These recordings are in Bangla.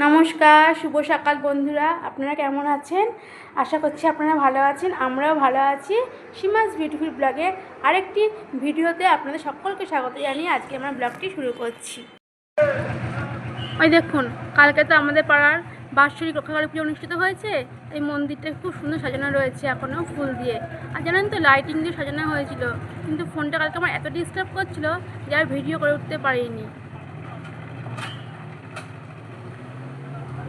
নমস্কার, শুভ সকাল বন্ধুরা। আপনারা কেমন আছেন? আশা করছি আপনারা ভালো আছেন। আমরাও ভালো আছি। সীমাস বিউটিফুল ব্লগে আরেকটি ভিডিওতে আপনাদের সকলকে স্বাগত জানিয়ে আজকে আমরা ব্লগটি শুরু করছি। ওই দেখুন, কালকে তো আমাদের পাড়ার বাৎসরিক রক্ষাকালী পুজো অনুষ্ঠিত হয়েছে। এই মন্দিরটা খুব সুন্দর সাজানো রয়েছে এখনও ফুল দিয়ে। আর জানেন তো, লাইটিং দিয়ে সাজানো হয়েছিল, কিন্তু ফোনটা কালকে আমার এত ডিস্টার্ব করছিল যে আর ভিডিও করে উঠতে পারিনি।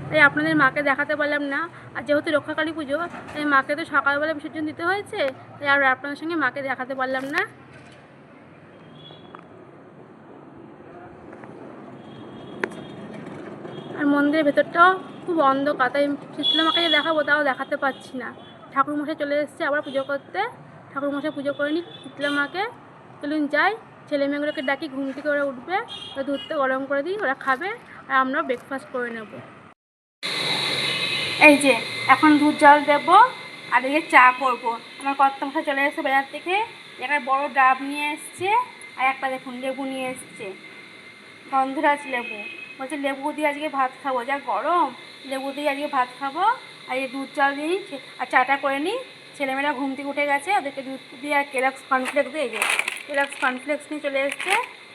তাই আপনাদের মাকে দেখাতে পারলাম না। আর যেহেতু রক্ষাকালী পুজো, তাই মাকে তো সকালবেলা বিসর্জন দিতে হয়েছে, তাই আর আপনাদের সঙ্গে মাকে দেখাতে পারলাম না। আর মন্দিরের ভেতরটাও খুব অন্ধকার, তাই শীতলা মাকে দেখাবো তাও দেখাতে পারছি না। ঠাকুরমশাই চলে এসেছে আবার পুজো করতে। ঠাকুরমশাই পুজো করে নি শীতলা মাকে। চলুন যাই, ছেলে মেয়েগুলোকে ডাকি, ঘুম থেকে ওরা উঠবে, ওরা দুধটা গরম করে দিই, ওরা খাবে আর আমরা ব্রেকফাস্ট করে নেব। এই যে এখন দুধ জল দেবো আর এই চা করবো। আমার কর্তামশাই চলে এসেছে বাজার থেকে, একটা বড় ডাব নিয়ে এসছে আর একটা দেখুন লেবু নিয়ে এসছে, গন্ধরাজ লেবু। বলছে লেবু দিয়ে আজকে ভাত খাবো, যা গরম, লেবু দিয়ে আজকে ভাত খাবো। আর এই দুধ জল দিই আর চাটা করে নিই। ছেলেমেয়েরা ঘুম থেকে উঠে গেছে, ওদেরকে দুধ দিয়ে আর কেলগস কর্নফ্লেক্স দিয়ে, এই যে কেলগস কর্নফ্লেক্স নিয়ে চলে এসছে,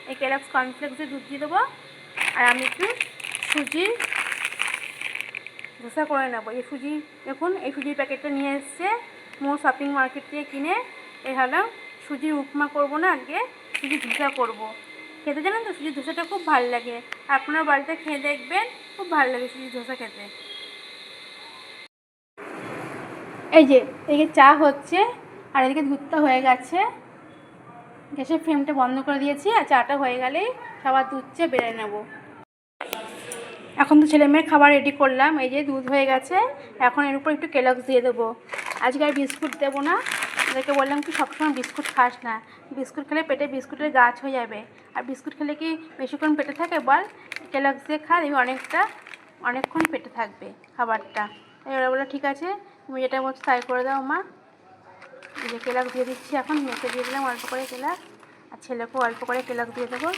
এই কেলগস কর্নফ্লেক্স দিয়ে দুধ দিয়ে দেবো। আর আমি একটু সুজি ধোসা করে নেবো। এই সুজি দেখুন, এই সুজির প্যাকেটটা নিয়ে এসছে মোর শপিং মার্কেট থেকে কিনে। এই হলো সুজির উপমা করবো না, আজকে সুজির ধোসা করবো। খেতে জানেন তো, সুজির ধোসাটা খুব ভালো লাগে। আপনার বাড়িতে খেয়ে দেখবেন, খুব ভালো লাগে সুজির ধোসা খেতে। এই যে এদিকে চা হচ্ছে আর এদিকে দুধটা হয়ে গেছে। গ্যাসের ফ্লেমটা বন্ধ করে দিয়েছি, আর চাটা হয়ে গেলেই সবার দুধ চেয়ে বেড়ে নেবো। এখন তো ছেলে মেয়ের খাবার রেডি করলাম। এই যে দুধ হয়ে গেছে, এখন এর উপর একটু কেলগস দিয়ে দেবো। আজকে আর বিস্কুট দেবো না। ওদেরকে বললাম কি সবসময় বিস্কুট খাস না, বিস্কুট খেলে পেটে বিস্কুটের গাছ হয়ে যাবে। আর বিস্কুট খেলে কি বেশিক্ষণ পেটে থাকে বল? কেলগস দিয়ে খা, দেখবি অনেকক্ষণ পেটে থাকবে খাবারটা। তাই ওরা বললো ঠিক আছে, তুমি যেটা বলছো তাই করে দাও মা। এই যে কেলগস দিয়ে দিচ্ছি, এখন মেয়েকে দিয়ে দিলাম অল্প করে কেলগস, আর ছেলেকেও অল্প করে কেলগস দিয়ে দেবো।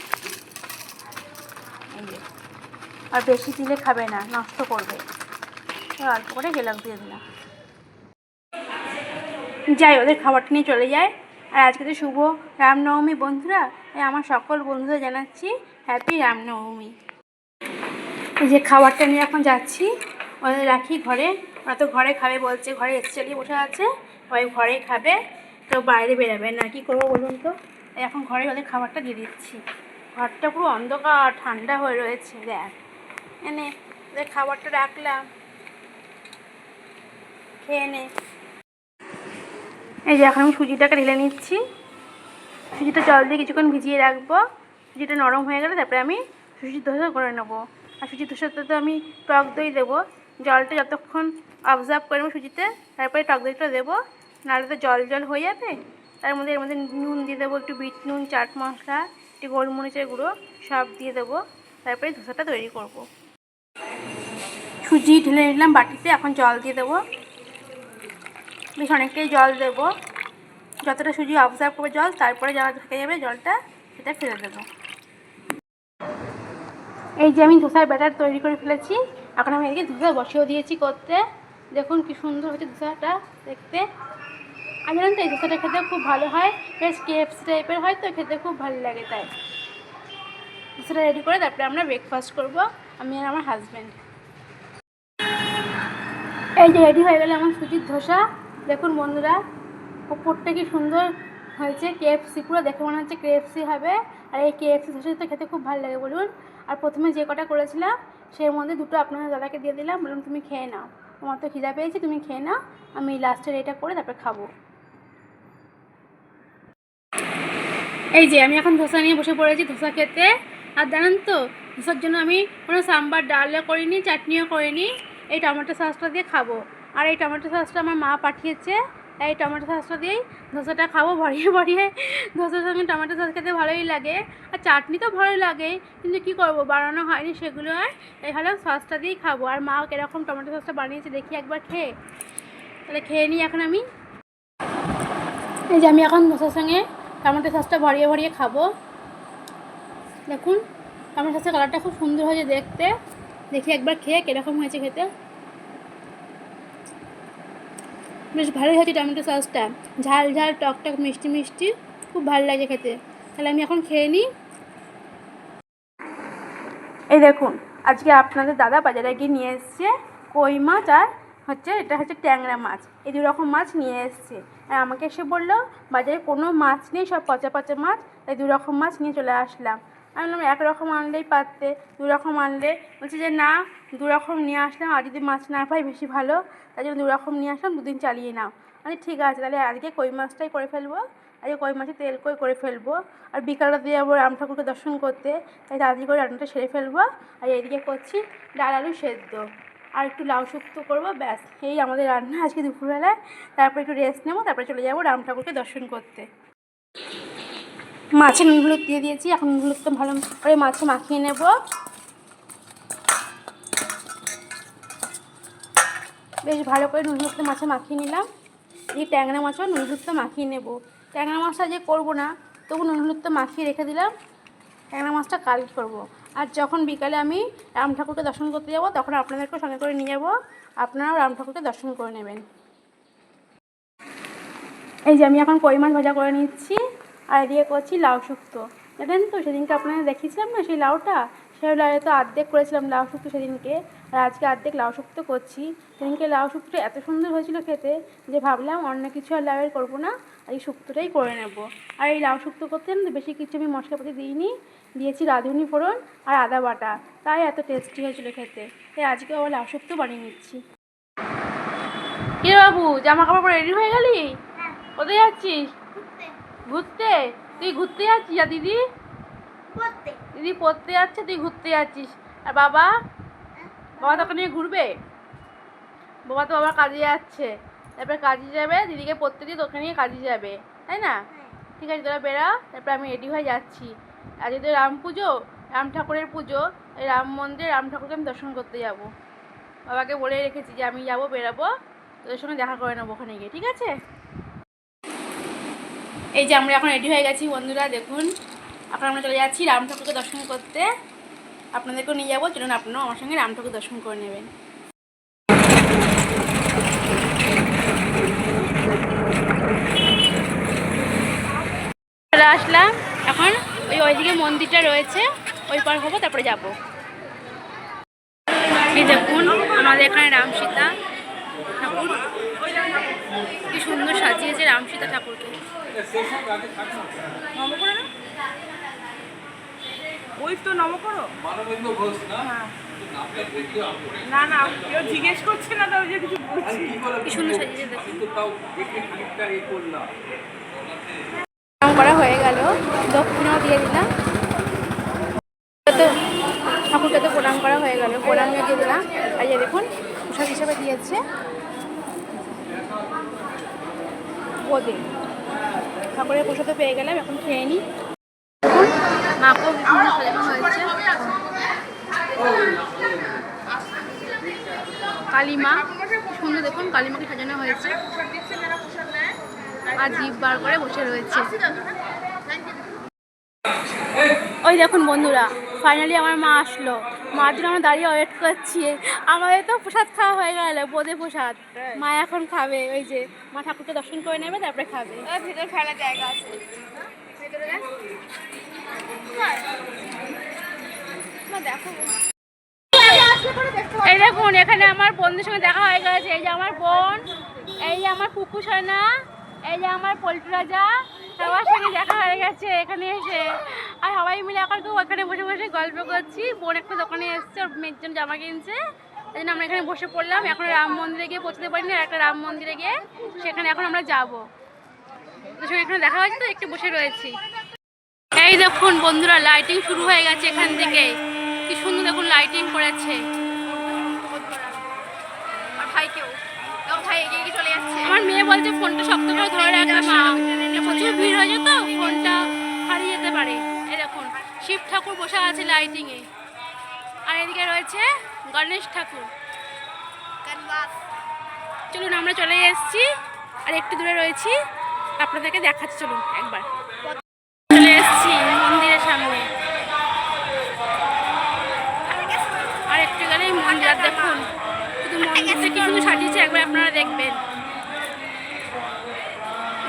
এই যে, আর বেশি দিলে খাবে না, নষ্ট করবে, অল্প করে কেলগস দিয়ে দিলাম। যাই, ওদের খাবারটা নিয়ে চলে যায়। আর আজকে তো শুভ রামনবমী বন্ধুরা, তাই আমার সকল বন্ধুদের জানাচ্ছি হ্যাপি রামনবমী। এই যে খাবারটা নিয়ে এখন যাচ্ছি, ওদের রাখি ঘরে। ওরা তো ঘরে খাবে বলছে, ঘরে এসে চালিয়ে বসে আছে, ওই ঘরেই খাবে, তো বাইরে বেরোবে না। কী করবো বলুন তো, এখন ঘরে ওদের খাবারটা দিয়ে দিচ্ছি। ঘরটা পুরো অন্ধকার, ঠান্ডা হয়ে রয়েছে। দেখ এনে ওদের খাবারটা রাখলাম, খেয়ে নে। এই যে এখন আমি সুজিটাকে ঢেলে নিচ্ছি। সুজিটা জল দিয়ে কিছুক্ষণ ভিজিয়ে রাখবো। সুজিটা নরম হয়ে গেলে তারপরে আমি সুজির ধোসা করে নেবো। আর সুজির ধোসাতে তো আমি টক দই দেবো। জলটা যতক্ষণ অবজার্ভ করে নেবো সুজিতে, তারপরে টক দইটা দেবো, নাহলে তো জল জল হয়ে যাবে। তার মধ্যে এর মধ্যে নুন দিয়ে দেবো, একটু বিট নুন, চাট মশলা, একটু গোলমরিচের গুঁড়ো সব দিয়ে দেবো। তারপরে ধোসাটা তৈরি করব। সুজি ঢেলে নিলাম বাটিতে, এখন জল দিয়ে দেবো। বেশ অনেকটাই জল দেবো, যতটা সুজি অবজার্ভ করবে জল, তারপরে যা থেকে যাবে জলটা সেটা ফেলে দেবো। এই যে আমি ধোসার ব্যাটার তৈরি করে ফেলেছি, এখন আমি এদিকে ধোসা বসিয়েও দিয়েছি করতে। দেখুন কি সুন্দর হচ্ছে ধোসাটা দেখতে। আর জানেন তো, এই ধোসাটা খেতে খুব ভালো হয়, বেশ কেএফসি টাইপের হয়, তো খেতে খুব ভালো লাগে। তাই ধোসাটা রেডি করে তারপরে আমরা ব্রেকফাস্ট করব, আমি আর আমার হাজব্যান্ড। এই যে রেডি হয়ে গেলে আমার সুজির ধোসা। দেখুন বন্ধুরা, উপরটা কি সুন্দর হয়েছে, কেএফসি পুরো দেখে মনে হচ্ছে কেএফসি হবে। আর এই কেএফসি ধোসাটা খেতে খুব ভালো লাগে বলুন। আর প্রথমে যে কটা করেছিলাম সেই মধ্যে দুটো আপনার দাদাকে দিয়ে দিলাম, বললাম তুমি খেয়ে নাও, তোমার তো খিদা পেয়েছি, তুমি খেয়ে নাও, আমি লাস্টের এটা করে তারপরে খাবো। এই যে আমি এখন ধোসা নিয়ে বসে পড়েছি ধোসা খেতে। আর জানেন তো, ধোসার জন্য আমি কোনো সাম্বার ডালও করিনি, চাটনিও করিনি, এই টমেটো সসটা দিয়ে খাবো। আর এই টমেটো সসটা আমার মা পাঠিয়েছে, এই টমেটো সসটা দিয়েই ধোসাটা খাবো ভরিয়ে ভরিয়ে। ধোসার সঙ্গে টমেটো সস খেতে ভালোই লাগে, আর চাটনি তো ভালোই লাগে, কিন্তু কী করবো, বানানো হয়নি সেগুলো। আর এই হলো সসটা দিয়েই খাবো। আর মা কীরকম টমেটো সসটা বানিয়েছে দেখি একবার খেয়ে, তাহলে খেয়ে নিই এখন আমি। এই যে আমি এখন ধোসার সঙ্গে টমেটো সসটা ভরিয়ে ভরিয়ে খাবো। দেখুন টমেটো সসের কালারটা খুব সুন্দর হয়েছে দেখতে। দেখি একবার খেয়ে কীরকম হয়েছে খেতে। বেশ ভালোই হয়েছে টমেটো সসটা, ঝাল ঝাল টক টক মিষ্টি মিষ্টি, খুব ভালো লাগে খেতে। তাহলে আমি এখন খেয়ে নিই। এই দেখুন, আজকে আপনাদের দাদা বাজারে গিয়ে নিয়ে এসছে কই মাছ আর এটা হচ্ছে ট্যাংরা মাছ। এই 2 রকম মাছ নিয়ে এসছে। আর আমাকে এসে বললো বাজারে কোনো মাছ নেই, সব পচা পচা মাছ, তাই 2 রকম মাছ নিয়ে চলে আসলাম। আমি বললাম 1 রকম আনলেই পারতে, 2 রকম আনলে। বলছে যে না, 2 রকম নিয়ে আসলাম, আর যদি মাছ না পাই বেশি ভালো, তাই জন্য 2 রকম নিয়ে আসলাম, 2 দিন চালিয়ে নাও। আমি ঠিক আছে, তাহলে আজকে কই মাছটাই করে ফেলবো, আজকে কই মাছের তেল কই করে ফেলবো। আর বিকালটা দিয়ে যাবো রাম ঠাকুরকে দর্শন করতে, তাই তাড়াতাড়ি করে রান্নাটা সেরে ফেলবো। আর এদিকে করছি ডাল আলু সেদ্ধ আর একটু লাউ শুক্তো করবো, ব্যাস এই আমাদের রান্না আজকে দুপুরবেলায়। তারপর একটু রেস্ট নেবো, তারপরে চলে যাবো রাম ঠাকুরকে দর্শন করতে। মাছে নুন হলুদ দিয়ে দিয়েছি, এখন নুন হলুদটা ভালো করে মাছে মাখিয়ে নেব। বেশ ভালো করে নুন হলুদটা মাছে মাখিয়ে নিলাম। এই ট্যাংরা মাছও নুন হলুদটা মাখিয়ে নেব। ট্যাংরা মাছটা যে করবো না, তবু নুন হলুদটা মাখিয়ে রেখে দিলাম। ট্যাংরা মাছটা কাল করবো। আর যখন বিকালে আমি রাম ঠাকুরকে দর্শন করতে যাব, তখন আপনাদেরকেও সঙ্গে করে নিয়ে যাব, আপনারাও রাম ঠাকুরকে দর্শন করে নেবেন। এই যে আমি এখন কই মাছ ভাজা করে নিচ্ছি, আর এদিকে করছি লাউ শুক্তো। জানেন তো, সেদিনকে আপনাদের দেখিয়েছিলাম না সেই লাউটা, সেই লাউ তো অর্ধেক করেছিলাম লাউ শুক্তো সেদিনকে, আর আজকে অর্ধেক লাউ শুক্তো করছি। সেদিনকে লাউ শুক্তো এত সুন্দর হয়েছিল খেতে, যে ভাবলাম অন্য কিছু আর লাউয়ের করবো না, আর এই শুক্তোটাই করে নেব। আর এই লাউ শুক্তো করতে বেশি কিছু আমি মশলাপাতি দিইনি, দিয়েছি রাঁধুনি ফোড়ন আর আদা বাটা, তাই এত টেস্টি হয়েছিল খেতে। তাই আজকে আবার লাউ শুক্তো বানিয়ে নিচ্ছি। কি বাবু, জামা কাপড় পরে রেডি হয়ে গেলি? কোথায় যাচ্ছিস? ঘুরতে? তুই ঘুরতে যাচ্ছিস? আর দিদি? দিদি পড়তে যাচ্ছে, তুই ঘুরতে যাচ্ছিস। আর বাবা? বাবা তোকে নিয়ে ঘুরবে? বাবা তো আবার কাজে যাচ্ছে, তারপরে কাজে যাবে, দিদিকে পড়তে দিয়ে তোকে নিয়ে কাজে যাবে, তাই না? ঠিক আছে, তোরা বেরা, তারপরে আমি রেডি হয়ে যাচ্ছি। আজকে তো রাম পুজো, রাম ঠাকুরের পুজো, এই রাম মন্দিরে রাম ঠাকুরকে আমি দর্শন করতে যাব। বাবাকে বলে রেখেছি যে আমি যাবো, বেরাবো, তোদের সঙ্গে দেখা করে নেবো ওখানে গিয়ে, ঠিক আছে? এই যে আমরা এখন রেডি হয়ে গেছি বন্ধুরা, দেখুন এখন আমরা চলে যাচ্ছি রাম ঠাকুরকে দর্শন করতে। আপনাদেরকেও নিয়ে যাবো, চলুন আপনারাও আমার সঙ্গে রাম ঠাকুর দর্শন করে নেবেন। চলে আসলাম, এখন ওইদিকে মন্দিরটা রয়েছে, ওই পার হবো, তারপরে যাব। এই দেখুন আমাদের এখানে রাম সীতা ঠাকুর, কি সুন্দর সাজিয়েছে রাম সীতা ঠাকুরকে। ওই তো নম করো না না, কেউ জিজ্ঞেস করছে না, তাও যে কিছু বলছি। কি সুন্দর সাজিয়েছে দেখুন। করা হয়ে গেল, দক্ষিণাও দিয়ে দিলাম। ঠাকুরকে তো প্রণাম করা হয়ে গেল, প্রণাম দিয়ে দিলাম। আর এই দেখুন প্রসাদ হিসেবে দিয়েছে বোঁদে। ঠাকুরের প্রসাদও পেয়ে গেলাম, এখন খেয়ে নিই। দেখুন মাকেও বিভিন্ন সাজানো হয়েছে, কালীমা সুন্দর, দেখুন কালীমাকে সাজানো হয়েছে, আর জিভ বার করে বসে রয়েছে। ওই দেখুন বন্ধুরা, ফাইনালি আমার মা আসলো, মার জন্য আমরা দাঁড়িয়ে ওয়েট করছি। আমাদের তো প্রসাদ খাওয়া হয়ে গেল, বোঁদে প্রসাদ, মা এখন খাবে। ওই যে মা ঠাকুরকে দর্শন করে নেবে, তারপরে খাবে। ভেতরে খেলার জায়গা আছে, দেখো। এই দেখুন এখানে আমার বোনদের সঙ্গে দেখা হয়ে গেছে। এই যে আমার বোন, এই যে আমার কুকু সোনা, এই যে আমার পল্টু রাজা, সবার সঙ্গে দেখা হয়ে গেছে এখানে এসে। আর সবাই মিলে এখন তো ওখানে বসে বসে গল্প করছি। বোন একটা দোকানে এসছে, ওর মেয়ের জন্য জামা কিনছে, এই জন্য আমরা এখানে বসে পড়লাম। এখন রাম মন্দিরে গিয়ে পৌঁছতে পারিনি, আর একটা রাম মন্দিরে গিয়ে সেখানে এখন আমরা যাবো। তোর সঙ্গে এখানে দেখা হয়েছে তো, একটু বসে রয়েছি। এই দেখুন বন্ধুরা, লাইটিং শুরু হয়ে গেছে এখান থেকে, কি সুন্দর দেখুন লাইটিং করেছে। আমার মেয়ে বলছে ফোনটা শক্ত করে ধরে রাখবে মা, প্রচুর ভিড় হয়েছে তো, ফোনটা হারিয়ে যেতে পারে। এই দেখুন শিব ঠাকুর বসে আছে লাইটিং এ, আর এদিকে রয়েছে গণেশ ঠাকুর। চলুন আমরা চলে এসেছি, আর একটু দূরে রয়েছি, আপনাদেরকে দেখাচ্ছি, চলুন একবার। চলে এসেছি মন্দিরের সামনে, আর একটু গেলেই আর দেখুন শুধু মন্দিরটা কি সুন্দর সাজিয়েছে, একবার আপনারা দেখবেন।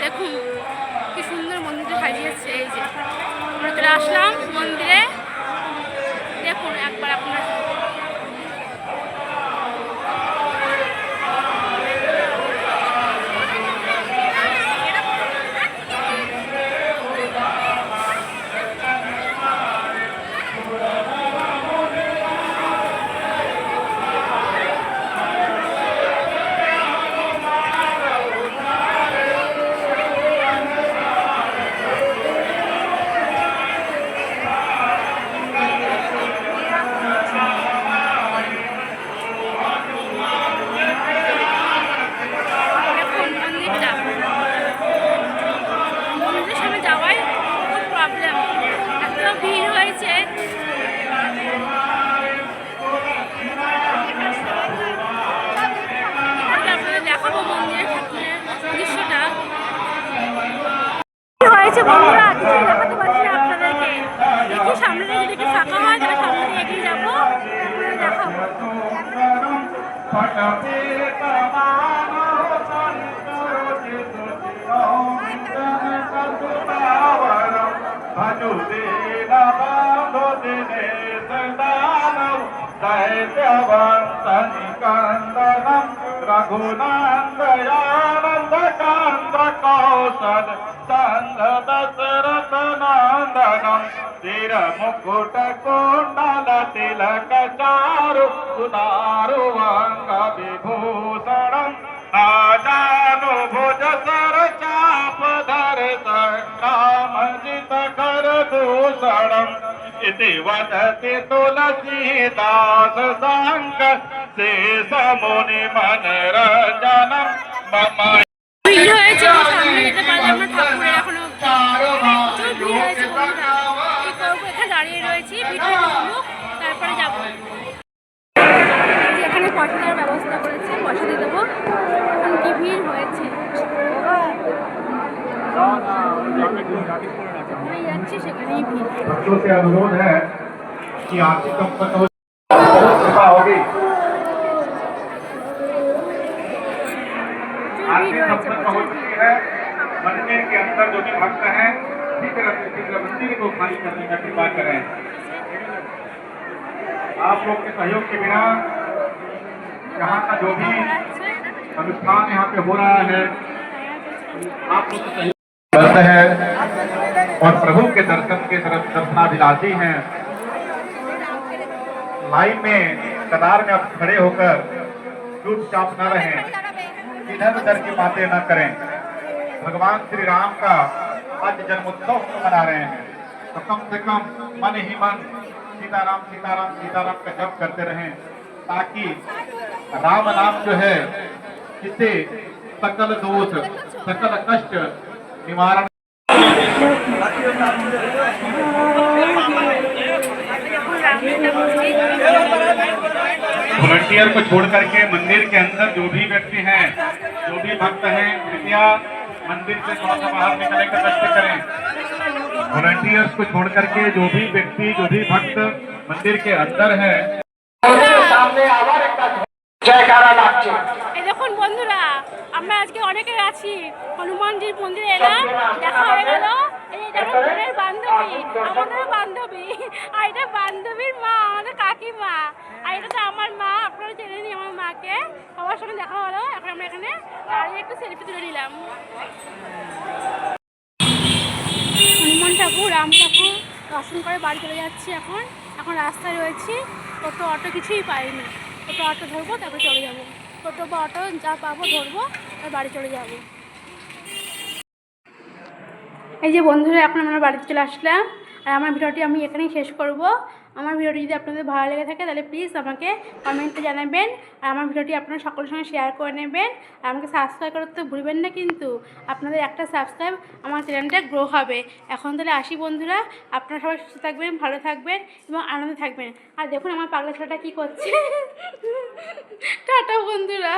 দেখুন কি সুন্দর মন্দিরটা সাজিয়েছে। এই যে আমরা চলে আসলাম মন্দিরে, দেখুন একবার আপনারা। মন্দিরের সামনে যাওয়াই খুব প্রবলেম, এত ভিড় হয়েছে। আপনাদের দেখাবো মন্দিরের ঠাকুরের দৃশ্যটা কি হয়েছে বন্ধুরা, কিছুই দেখাতে পারছি না আপনাদেরকে। দেখি সামনে যদি একটু ফাঁকা হয় তাহলে সামনে দিয়ে এগিয়ে যাবো, দেখাবো। रघुनंदयानंद चंद दशरथ नंदनम तिर मुकुट कुंडल तिलक चारु सुनारु अंग विभूषणम नाजानुभुज सर चाप धर संग्राम जित कर दूषणम इति वदति तुलसीदास संग शेष मुनि मनरंजनम मम। ভিড় হয়েছে, সামনে যেতে পারলে আমরা ঠাকুরের এখনো প্রচুর ভিড় হয়েছে বন্ধুরা। কি করবো, এখানে দাঁড়িয়ে রয়েছি, ভিড়টা কমুক তারপরে যাবো। এখানে পয়সা দেওয়ার ব্যবস্থা করেছে, পয়সা দিয়ে দেবো। এখন কি ভিড় হয়েছে, যাচ্ছি সেখানেই ভিড়। भक्तों से अनुरोध है कि आरती कब तक कृपा होगी। आरती कब तक हो चुकी है। मंदिर के अंदर जो भी भक्त हैं शीघ्र मंदिर को खाली करने का कृपा करें। आप लोग के सहयोग के बिना यहाँ का जो भी अनुष्ठान यहाँ पे हो रहा है आप लोग के सहयोग है और प्रभु के दर्शन के तरफ दर्शनाभिलाषी हैं। लाइन में कतार में आप खड़े होकर चुपचाप न रहें, इधर उधर की बातें न करें। भगवान श्री राम का आज जन्मोत्सव मना रहे हैं तो कम से कम मन ही मन सीताराम सीताराम सीताराम का जप करते रहें, ताकि राम नाम जो है इससे सकल दोष सकल कष्ट निवारण। वॉलंटियर को छोड़ करके मंदिर के अंदर जो भी व्यक्ति हैं, जो भी भक्त हैं, कृपया मंदिर से थोड़ा सा बाहर निकलने का कष्ट करें। वॉलंटियर्स को छोड़ करके जो भी व्यक्ति, जो भी भक्त मंदिर के अंदर है सामने आवाज जयकारा लागছে। এই দেখুন বন্ধুরা, আমরা আজকে অনেকে আছি হনুমানজির মন্দিরে এলাম, দেখা হয়ে গেল। এই দেখুন বোনের বান্ধবী, আমাদের বান্ধবী, আর এটা বান্ধবীর মা, আমাদের কাকিমা, আর এটা তো আমার মা। আপনারা জেনে নিন আমার মাকে, সবার সঙ্গে দেখা হলো। এখন আমরা এখানে দাঁড়িয়ে একটু সেলফি তুলে নিলাম। হনুমান ঠাকুর, রাম ঠাকুর দর্শন করে বাড়ি চলে যাচ্ছি। এখন রাস্তায় রয়েছি, টোটো অটো কিছুই পাইনি। টোটো অটো ধরবো, তারপরে চলে যাবো। টোটো বা অটো যা পাবো ধরবো, আর বাড়ি চলে যাবো। এই যে বন্ধুরা, এখন আমরা বাড়িতে চলে আসলাম। আর আমার ভিডিওটি আমি এখানেই শেষ করব। আমার ভিডিওটি যদি আপনাদের ভালো লেগে থাকে তাহলে প্লিজ আমাকে কমেন্টে জানাবেন। আর আমার ভিডিওটি আপনারা সকলের সঙ্গে শেয়ার করে নেবেন। আর আমাকে সাবস্ক্রাইব করতে ভুলবেন না কিন্তু। আপনাদের একটা সাবস্ক্রাইব আমার চ্যানেলটা গ্রো হবে। এখন তাহলে আসি বন্ধুরা, আপনারা সবাই সুস্থ থাকবেন, ভালো থাকবেন এবং আনন্দে থাকবেন। আর দেখুন আমার পাগলা ছেলেটা কী করছে। টাটা বন্ধুরা।